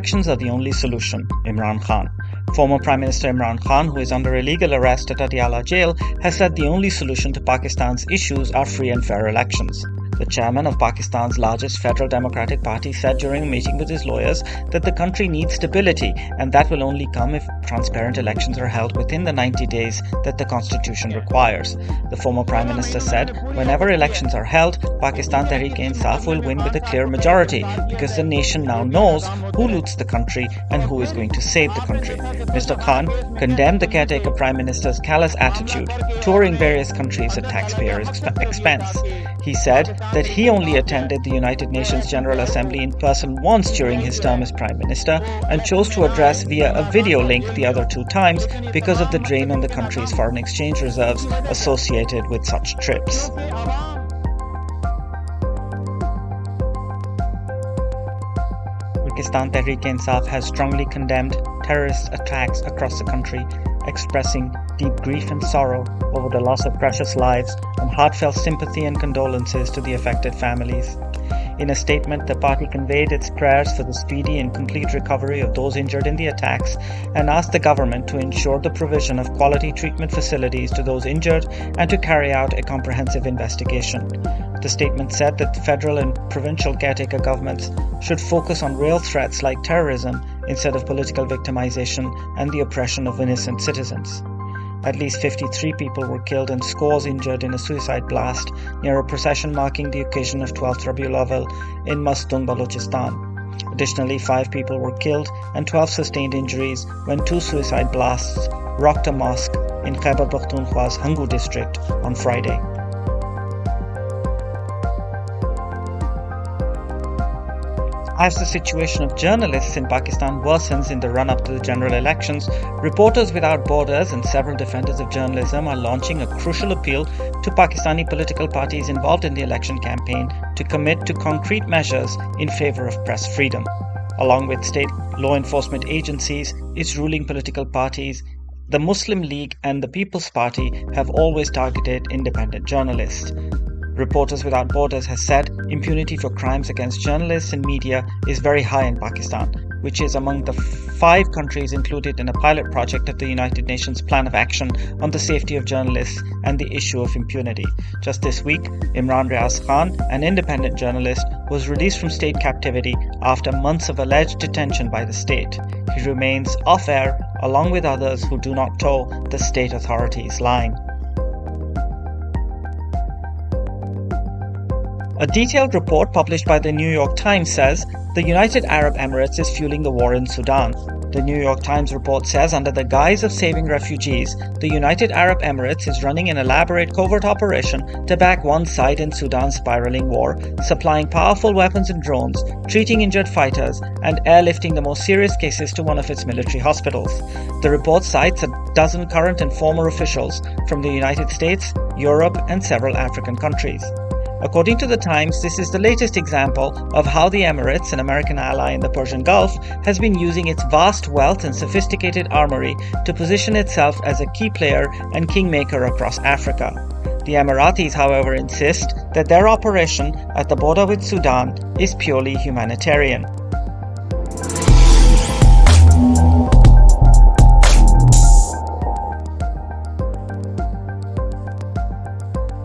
elections are the only solution, Imran Khan. Former Prime Minister Imran Khan, who is under illegal arrest at Adiala jail, has said the only solution to Pakistan's issues are free and fair elections. The chairman of Pakistan's largest federal democratic party said during a meeting with his lawyers that the country needs stability, and that will only come if transparent elections are held within the 90 days that the constitution requires. The former prime minister said, "Whenever elections are held, Pakistan Tehreek-e-Insaf will win with a clear majority because the nation now knows who loots the country and who is going to save the country." Mr. Khan condemned the caretaker prime minister's callous attitude, touring various countries at taxpayers' expense. He said that he only attended the United Nations General Assembly in person once during his term as Prime Minister and chose to address via a video link the other 2 times because of the drain on the country's foreign exchange reserves associated with such trips. Pakistan Tehreek-e-Insaf has strongly condemned terrorist attacks across the country, expressing deep grief and sorrow over the loss of precious lives and heartfelt sympathy and condolences to the affected families. In a statement, the party conveyed its prayers for the speedy and complete recovery of those injured in the attacks and asked the government to ensure the provision of quality treatment facilities to those injured and to carry out a comprehensive investigation. The statement said that the federal and provincial caretaker governments should focus on real threats like terrorism instead of political victimization and the oppression of innocent citizens. At least 53 people were killed and scores injured in a suicide blast near a procession marking the occasion of 12th Rabiul Awwal in Mastung, Balochistan. Additionally, 5 people were killed and 12 sustained injuries when 2 suicide blasts rocked a mosque in Khyber Pakhtunkhwa's Hangu district on Friday. As the situation of journalists in Pakistan worsens in the run-up to the general elections, Reporters Without Borders and several defenders of journalism are launching a crucial appeal to Pakistani political parties involved in the election campaign to commit to concrete measures in favor of press freedom. Along with state law enforcement agencies, its ruling political parties, the Muslim League and the People's Party have always targeted independent journalists. Reporters Without Borders has said impunity for crimes against journalists and media is very high in Pakistan, which is among the 5 countries included in a pilot project of the United Nations Plan of Action on the Safety of Journalists and the issue of impunity. Just this week, Imran Riaz Khan, an independent journalist, was released from state captivity after months of alleged detention by the state. He remains off air along with others who do not toe the state authorities' line. A detailed report published by the New York Times says the United Arab Emirates is fueling the war in Sudan. The New York Times report says under the guise of saving refugees, the United Arab Emirates is running an elaborate covert operation to back one side in Sudan's spiraling war, supplying powerful weapons and drones, treating injured fighters, and airlifting the most serious cases to one of its military hospitals. The report cites a dozen current and former officials from the United States, Europe, and several African countries. According to the Times, this is the latest example of how the Emirates, an American ally in the Persian Gulf, has been using its vast wealth and sophisticated armory to position itself as a key player and kingmaker across Africa. The Emiratis, however, insist that their operation at the border with Sudan is purely humanitarian.